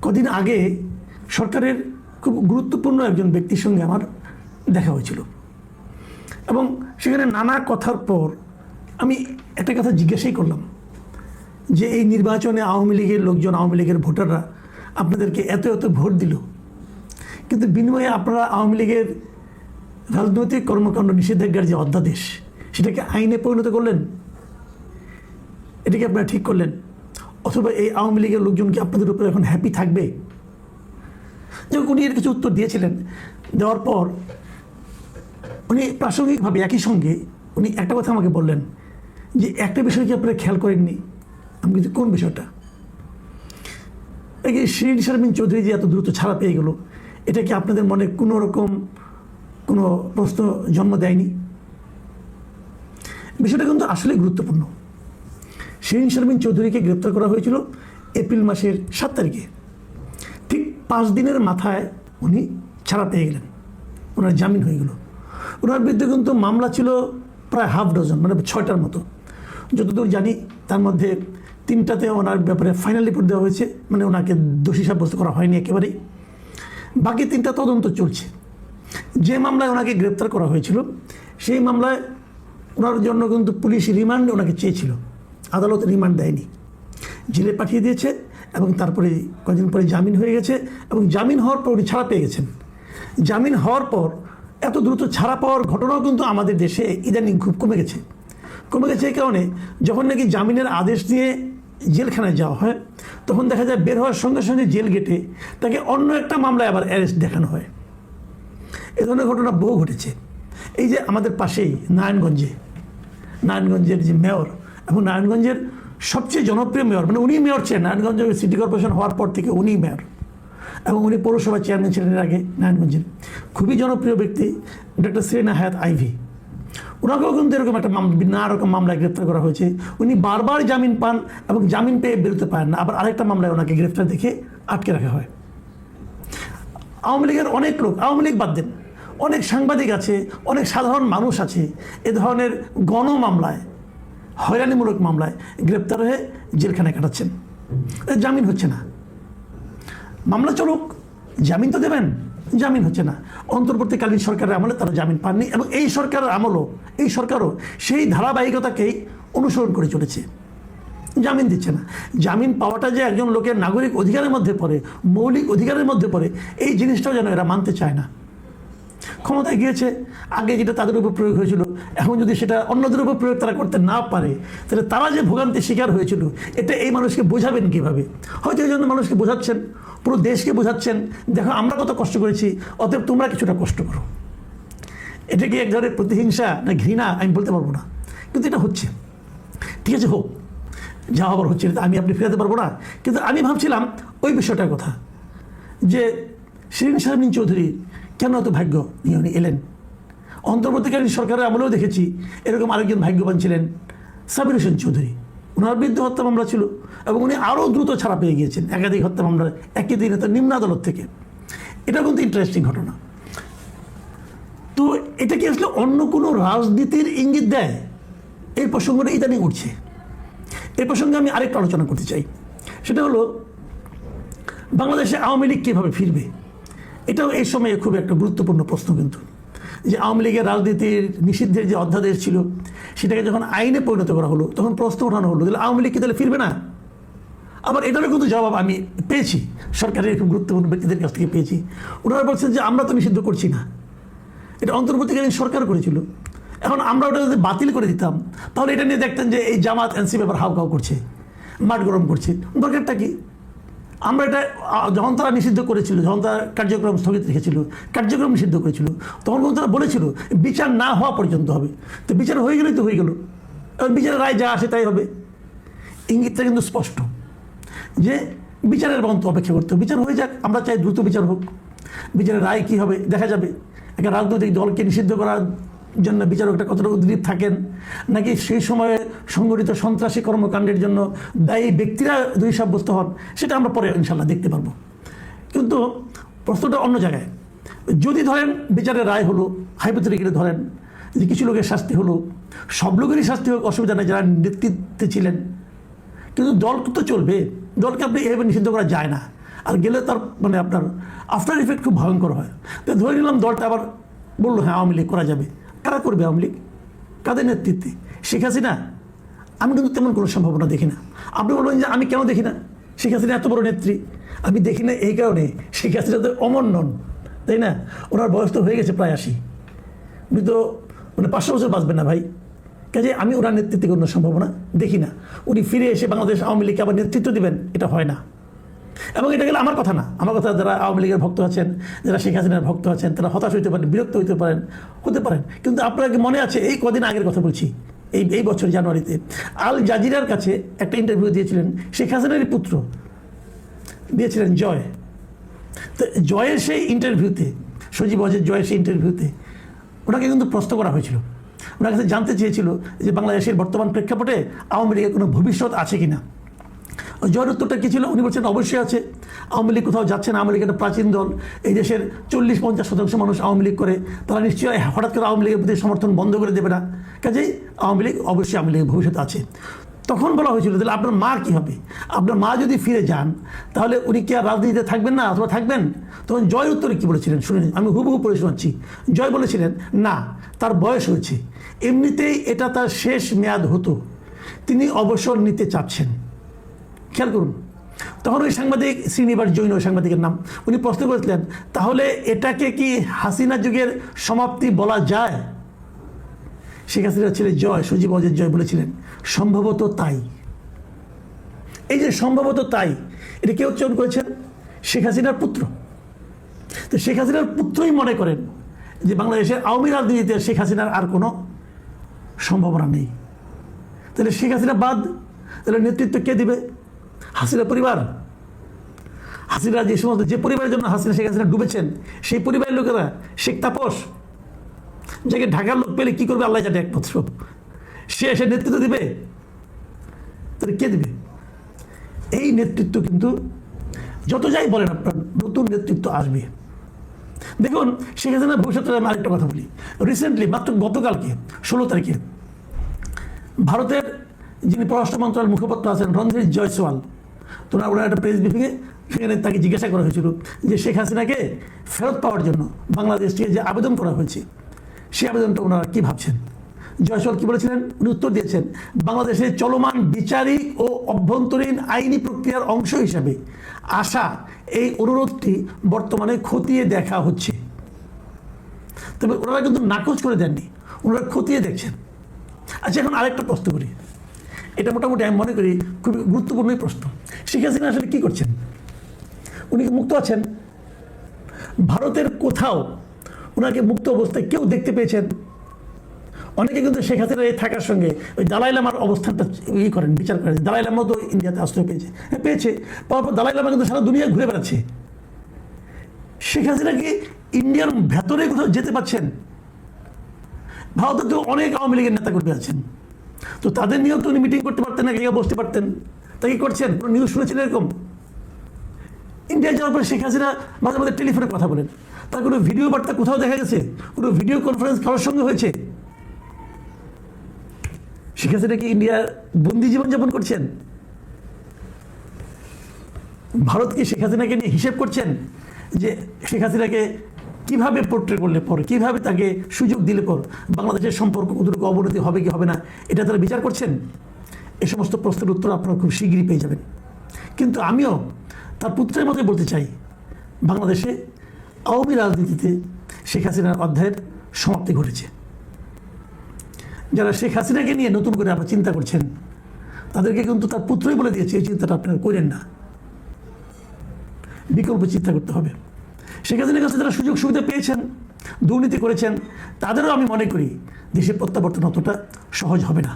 কদিন আগে সরকারের খুব গুরুত্বপূর্ণ একজন ব্যক্তির সঙ্গে আমার দেখা হয়েছিল এবং সেখানে নানা কথার পর আমি একটা কথা জিজ্ঞাসাই করলাম যে এই নির্বাচনে আওয়ামী লীগের লোকজন, আওয়ামী লীগের ভোটাররা আপনাদেরকে এত এত ভোট দিল, কিন্তু বিনিময়ে আপনারা আওয়ামী লীগের রাজনৈতিক কর্মকাণ্ড নিষেধাজ্ঞার যে অধ্যাদেশ সেটাকে আইনে পরিণত করলেন, এটাকে আপনারা ঠিক করলেন, অথবা এই আওয়ামী লীগের লোকজন কি আপনাদের উপরে এখন হ্যাপি থাকবে? যখন উনি এর কিছু উত্তর দিয়েছিলেন, দেওয়ার পর উনি প্রাসঙ্গিকভাবে একই সঙ্গে উনি একটা কথা আমাকে বললেন যে একটা বিষয় কি আপনারা খেয়াল করেননি? আমি কিন্তু কোন বিষয়টা? এই শিরিন শারমিন চৌধুরী যে এত দ্রুত ছাড়া পেয়ে গেল, এটা কি আপনাদের মনে কোনো রকম কোনো প্রশ্ন জন্ম দেয়নি? বিষয়টা কিন্তু আসলে গুরুত্বপূর্ণ। শিরিন শারমিন চৌধুরীকে গ্রেপ্তার করা হয়েছিল এপ্রিল মাসের 7 তারিখে। ঠিক 5 দিনের মাথায় উনি ছাড়া পেয়ে গেলেন, ওনার জামিন হয়ে গেল। ওনার বিরুদ্ধে কিন্তু মামলা ছিল প্রায় হাফ ডজন, মানে 6টার মতো। যতদূর জানি তার মধ্যে 3টাতে ওনার ব্যাপারে ফাইনাল রিপোর্ট দেওয়া হয়েছে, মানে ওনাকে দোষী সাব্যস্ত করা হয়নি একেবারেই। বাকি 3টা তদন্ত চলছে। যে মামলায় ওনাকে গ্রেপ্তার করা হয়েছিল সেই মামলায় ওনার জন্য কিন্তু পুলিশ রিমান্ড ওনাকে চেয়েছিল, আদালত রিমান্ড দেয়নি, জেলে পাঠিয়ে দিয়েছে এবং তারপরে কয়েকদিন পরে জামিন হয়ে গেছে এবং জামিন হওয়ার পর উনি ছাড়া পেয়ে গেছেন। জামিন হওয়ার পর এত দ্রুত ছাড়া পাওয়ার ঘটনাও কিন্তু আমাদের দেশে ইদানিং খুব কমে গেছে এই কারণে যখন নাকি জামিনের আদেশ দিয়ে জেলখানায় যাওয়া হয় তখন দেখা যায় বের হওয়ার সঙ্গে সঙ্গে জেল গেটে তাকে অন্য একটা মামলায় আবার অ্যারেস্ট দেখানো হয়। এ ধরনের ঘটনা বহু ঘটেছে। এই যে আমাদের পাশেই নারায়ণগঞ্জের যে মেয়র এবং নারায়ণগঞ্জের সবচেয়ে জনপ্রিয় মেয়র, মানে উনি মেয়র ছিলেন নারায়ণগঞ্জ সিটি কর্পোরেশন হওয়ার পর থেকে উনি মেয়র এবং উনি পৌরসভা চেয়ারম্যান ছিলেন এর আগে নারায়ণগঞ্জের। খুবই জনপ্রিয় ব্যক্তি ডক্টর সেরেনা হায়াত আইভি, ওনাকেও কিন্তু এরকম একটা নানা রকম মামলায় গ্রেফতার করা হয়েছে। উনি বারবার জামিন পান এবং জামিন পেয়ে বেরোতে পারেন না, আবার আরেকটা মামলায় ওনাকে গ্রেফতার দেখে আটকে রাখা হয়। আওয়ামী লীগের অনেক লোক, আওয়ামী লীগ বাদ দেন, অনেক সাংবাদিক আছে, অনেক সাধারণ মানুষ আছে এ ধরনের গণমামলায়, হয়রানিমূলক মামলায় গ্রেপ্তার হয়ে জেলখানায় কাটাচ্ছেন, জামিন হচ্ছে না। মামলা চলুক, জামিন তো দেবেন, জামিন হচ্ছে না। অন্তর্বর্তীকালীন সরকারের আমলে তারা জামিন পাননি এবং এই সরকারের আমলও, এই সরকারও সেই ধারাবাহিকতাকেই অনুসরণ করে চলেছে, জামিন দিচ্ছে না। জামিন পাওয়াটা যে একজন লোকের নাগরিক অধিকারের মধ্যে পড়ে, মৌলিক অধিকারের মধ্যে পড়ে, এই জিনিসটাও যেন এরা মানতে চায় না। ক্ষমতায় গিয়েছে, আগে যেটা তাদের উপর প্রয়োগ হয়েছিল এখন যদি সেটা অন্যদের উপর প্রয়োগ তারা করতে না পারে তাহলে তারা যে ভোগান্তির শিকার হয়েছিল এটা এই মানুষকে বোঝাবেন কীভাবে? হয়তো এই জন্য মানুষকে বোঝাচ্ছেন, পুরো দেশকে বোঝাচ্ছেন, দেখো আমরা কত কষ্ট করেছি, অতএব তোমরা কিছুটা কষ্ট করো। এটা কি এক ধরনের প্রতিহিংসা না ঘৃণা আমি বলতে পারবো না, কিন্তু এটা হচ্ছে। ঠিক আছে, হোক, যা হবার হচ্ছে, এটা আমি আপনি ফেরাতে পারবো না। কিন্তু আমি ভাবছিলাম ওই বিষয়টার কথা যে শিরিন শারমিন চৌধুরী কেন এত ভাগ্য নিয়ে উনি এলেন। অন্তর্বর্তীকালীন সরকারের আমলেও দেখেছি এরকম আরেকজন ভাগ্যবান ছিলেন সাবির হোসেন চৌধুরী, ওনার বিরুদ্ধে হত্যা মামলা ছিল এবং উনি আরও দ্রুত ছাড়া পেয়ে গিয়েছেন একাধিক হত্যা মামলা একই দিনে তার নিম্ন আদালত থেকে। এটা কিন্তু ইন্টারেস্টিং ঘটনা। তো এটা কি আসলে অন্য কোনো রাজনীতির ইঙ্গিত দেয়? এই প্রসঙ্গটা ইদানিং উঠছে। এই প্রসঙ্গে আমি আরেকটা আলোচনা করতে চাই, সেটা হলো বাংলাদেশে আওয়ামী লীগ কীভাবে ফিরবে। এটাও এই সময়ে খুব একটা গুরুত্বপূর্ণ প্রশ্ন, কিন্তু যে আওয়ামী লীগের রাজনীতির নিষিদ্ধের যে অধ্যাদেশ ছিল সেটাকে যখন আইনে পরিণত করা হলো তখন প্রশ্ন ওঠানো হলো তাহলে আওয়ামী লীগ কি তাহলে ফিরবে না? আবার এটারও কিন্তু জবাব আমি পেয়েছি সরকারের খুব গুরুত্বপূর্ণ ব্যক্তিদের কাছ থেকে পেয়েছি। ওনারা বলছেন যে আমরা তো নিষিদ্ধ করছি না, এটা অন্তর্বর্তীকালীন সরকার করেছিল, এখন আমরা ওটা যদি বাতিল করে দিতাম তাহলে এটা নিয়ে দেখতেন যে এই জামাত এনসিপি আবার হাউ কাউ করছে, মাঠ গরম করছে। দরকারটা কি? আমরা এটা যখন তারা নিষিদ্ধ করেছিল, যখন তারা কার্যক্রম স্থগিত রেখেছিল, কার্যক্রম নিষিদ্ধ করেছিল, তখন কিন্তু তারা বলেছিল বিচার না হওয়া পর্যন্ত হবে। তো বিচার হয়ে গেলেই তো হয়ে গেল, এবং বিচারের রায় যা আসে তাই হবে। ইঙ্গিতটা কিন্তু স্পষ্ট যে বিচারের পর্যন্ত অপেক্ষা করতে হবে। বিচার হয়ে যাক, আমরা চাই দ্রুত বিচার হোক। বিচারের রায় কী হবে দেখা যাবে। একটা রাজনৈতিক দলকে নিষিদ্ধ করার জন্য বিচারকটা কতটা উদ্গ্রীব থাকেন, নাকি সেই সময়ে সংগঠিত সন্ত্রাসী কর্মকাণ্ডের জন্য দায়ী ব্যক্তিরা দোষী সাব্যস্ত হন, সেটা আমরা পরে ইনশাল্লাহ দেখতে পারবো। কিন্তু প্রশ্নটা অন্য জায়গায়। যদি ধরেন বিচারের রায় হলো, হাইপোথেটিক্যালি ধরেন যে কিছু লোকের শাস্তি হলো, সব লোকেরই শাস্তি হোক, অসুবিধা নেই যারা নেতৃত্বে ছিলেন, কিন্তু দল তো চলবে, দলকে আপনি এভাবে নিষিদ্ধ করা যায় না। আর গেলে তার মানে আপনার আফটার ইফেক্ট খুব ভয়ঙ্কর হয়। তো ধরে নিলাম দলটা আবার বললো হ্যাঁ আওয়ামী লীগ করা যাবে। কারা করবে আওয়ামী লীগ? কাদের নেতৃত্বে? শেখ হাসিনা? আমি কিন্তু তেমন কোনো সম্ভাবনা দেখি না। আপনি বলবেন যে আমি কেন দেখি না? শেখ হাসিনা এত বড় নেত্রী, আমি দেখি না এই কারণে শেখ হাসিনা তো অমর নন, তাই না? ওনার বয়স তো হয়ে গেছে প্রায় 80, উনি তো মানে 500 বছর বাঁচবেন না ভাই। কাজে আমি ওনার নেতৃত্বে কোনো সম্ভাবনা দেখি না। উনি ফিরে এসে বাংলাদেশ আওয়ামী লীগকে আবার নেতৃত্ব দিবেন, এটা হয় না। এবং এটা গেলে আমার কথা না, আমার কথা যারা আওয়ামী লীগের ভক্ত আছেন, যারা শেখ হাসিনার ভক্ত আছেন, তারা হতাশ হইতে পারেন, বিরক্ত হতে পারেন। কিন্তু আপনার কি মনে আছে, এই কদিন আগের কথা বলছি, এই বছর জানুয়ারিতে আল জাজিরার কাছে একটা ইন্টারভিউ দিয়েছিলেন শেখ হাসিনারই পুত্র, দিয়েছিলেন জয়। তো জয়ের সেই ইন্টারভিউতে, সজীব ওয়াজেদ জয়ের সেই ইন্টারভিউতে ওনাকে কিন্তু প্রশ্ন করা হয়েছিল। ওনার কাছে জানতে চেয়েছিল যে বাংলাদেশের বর্তমান প্রেক্ষাপটে আওয়ামী লীগের কোনো ভবিষ্যৎ আছে কিনা। জয়ের উত্তরটা কী ছিল? উনি বলছেন অবশ্যই আছে, আওয়ামী লীগ কোথাও যাচ্ছে না, আওয়ামী লীগ একটা প্রাচীন দল, এই দেশের 40-50% মানুষ আওয়ামী লীগ করে, তারা নিশ্চয়ই হঠাৎ করে আওয়ামী লীগের প্রতি সমর্থন বন্ধ করে দেবে না। কাজেই আওয়ামী লীগ অবশ্যই আওয়ামী লীগের ভবিষ্যৎ আছে। তখন বলা হয়েছিল তাহলে আপনার মা কী হবে? আপনার মা যদি ফিরে যান তাহলে উনি কি আর রাজনীতিতে থাকবেন না অথবা থাকবেন? তখন জয়ের উত্তরে কী বলেছিলেন শুনে নিন, আমি হুবহু পড়ে শোনাচ্ছি। জয় বলেছিলেন না, তার বয়স হয়েছে, এমনিতেই এটা তার শেষ মেয়াদ হতো, তিনি অবসর নিতে চাচ্ছেন। খেয়াল করুন, তখন ওই সাংবাদিক শ্রীনিবাস জৈন, সাংবাদিকের নাম, উনি প্রশ্ন করেছিলেন তাহলে এটাকে কি হাসিনা যুগের সমাপ্তি বলা যায়? শেখ হাসিনার ছেলে জয়, সজীব ওয়াজেদ জয় বলেছিলেন সম্ভবত তাই। এই যে সম্ভবত তাই, এটা কে উচ্চারণ করেছেন? শেখ হাসিনার পুত্র। তো শেখ হাসিনার পুত্রই মনে করেন যে বাংলাদেশের আওয়ামী রাজনীতিতে শেখ হাসিনার আর কোনো সম্ভাবনা নেই। তাহলে শেখ হাসিনা বাদ, তাহলে নেতৃত্ব কে দিবে? হাসিনা পরিবার। হাসিনা যে পরিবারের জন্য শেখ হাসিনা ডুবেছেন, সেই পরিবারের লোকেরা, শেখ তাপস, যাকে ঢাকার লোক পেলে কি করবে আল্লাহ জানে একমাত্র, সে এসে নেতৃত্ব দিবে? তাহলে কে দিবে? এই নেতৃত্ব কিন্তু যত যাই বলেন আপনার, নতুন নেতৃত্ব আসবে। দেখুন শেখ হাসিনার ভবিষ্যতে আমি আরেকটা কথা বলি। রিসেন্টলি মাত্র গতকালকে 16 তারিখে ভারতের যিনি পররাষ্ট্র মন্ত্রণালয়ের মুখপাত্র আছেন রণধীর জয়সওয়াল, তো ওনার একটা প্রেস ব্রিফিংয়ে সেখানে তাকে জিজ্ঞাসা করা হয়েছিল যে শেখ হাসিনাকে ফেরত পাওয়ার জন্য বাংলাদেশ থেকে যে আবেদন করা হয়েছে, সেই আবেদনটা ওনারা কী ভাবছেন। জয়সওয়াল কী বলেছিলেন? উনি উত্তর দিয়েছেন বাংলাদেশের চলমান বিচারিক ও অভ্যন্তরীণ আইনি প্রক্রিয়ার অংশ হিসাবে আসা এই অনুরোধটি বর্তমানে খতিয়ে দেখা হচ্ছে। তবে ওনারা কিন্তু নাকচ করে দেননি, ওনারা খতিয়ে দেখছেন। আচ্ছা, এখন আরেকটা প্রশ্ন করি, এটা মোটামুটি আমি মনে করি খুবই গুরুত্বপূর্ণই প্রশ্ন। শেখ হাসিনা আসলে কী করছেন? উনি কি মুক্ত আছেন? ভারতের কোথাও ওনাকে মুক্ত অবস্থায় কেউ দেখতে পেয়েছেন? অনেকে কিন্তু শেখ হাসিনার এই থাকার সঙ্গে ওই দালাই লামার অবস্থানটা করেন, বিচার করেন। দালাই লামাও তো ইন্ডিয়াতে আশ্রয় পেয়েছে, হ্যাঁ পেয়েছে, পাওয়ার পর দালাই লামা কিন্তু সারা দুনিয়া ঘুরে বেড়াচ্ছে। শেখ হাসিনা কি ইন্ডিয়ার ভেতরে কোথাও যেতে পারছেন? ভারতে তো অনেক আওয়ামী লীগের নেতা কর্মী আছেন, তো তাদের নিয়েও তো উনি মিটিং করতে পারতেন, না গিয়ে বসতে পারতেন। তা কি করছেন? কোনো নিউজ শুনেছেন এরকম? ইন্ডিয়া যাওয়ার পরে শেখ হাসিনা মাঝে মাঝে টেলিফোনে কথা বলেন, তার কোনো ভিডিও বার্তা কোথাও দেখা গেছে? কোনো ভিডিও কনফারেন্স কারোর সঙ্গে হয়েছে? শেখ হাসিনা কি ইন্ডিয়ার বন্দি জীবনযাপন করছেন? ভারত কি শেখ হাসিনাকে নিয়ে হিসেব করছেন যে শেখ হাসিনাকে কীভাবে পোর্ট্রে করলে পর, কীভাবে তাকে সুযোগ দিলে পর বাংলাদেশের সম্পর্ক কতটুকু অবনতি হবে কি হবে না, এটা তারা বিচার করছেন? এই সমস্ত প্রশ্নের উত্তর আপনারা খুব শীঘ্রই পেয়ে যাবেন। কিন্তু আমিও তার পুত্রের মতোই বলতে চাই, বাংলাদেশে আওয়ামী রাজনীতিতে শেখ হাসিনার অধ্যায়ের সমাপ্তি ঘটেছে। যারা শেখ হাসিনাকে নিয়ে নতুন করে আবার চিন্তা করছেন, তাদেরকে কিন্তু তার পুত্রই বলে দিয়েছে এই চিন্তাটা আপনারা করেন না, বিকল্প চিন্তা করতে হবে। শেখ হাসিনার কাছে যারা সুযোগ সুবিধা পেয়েছেন, দুর্নীতি করেছেন, তাদেরও আমি মনে করি দেশের প্রত্যাবর্তন অতটা সহজ হবে না।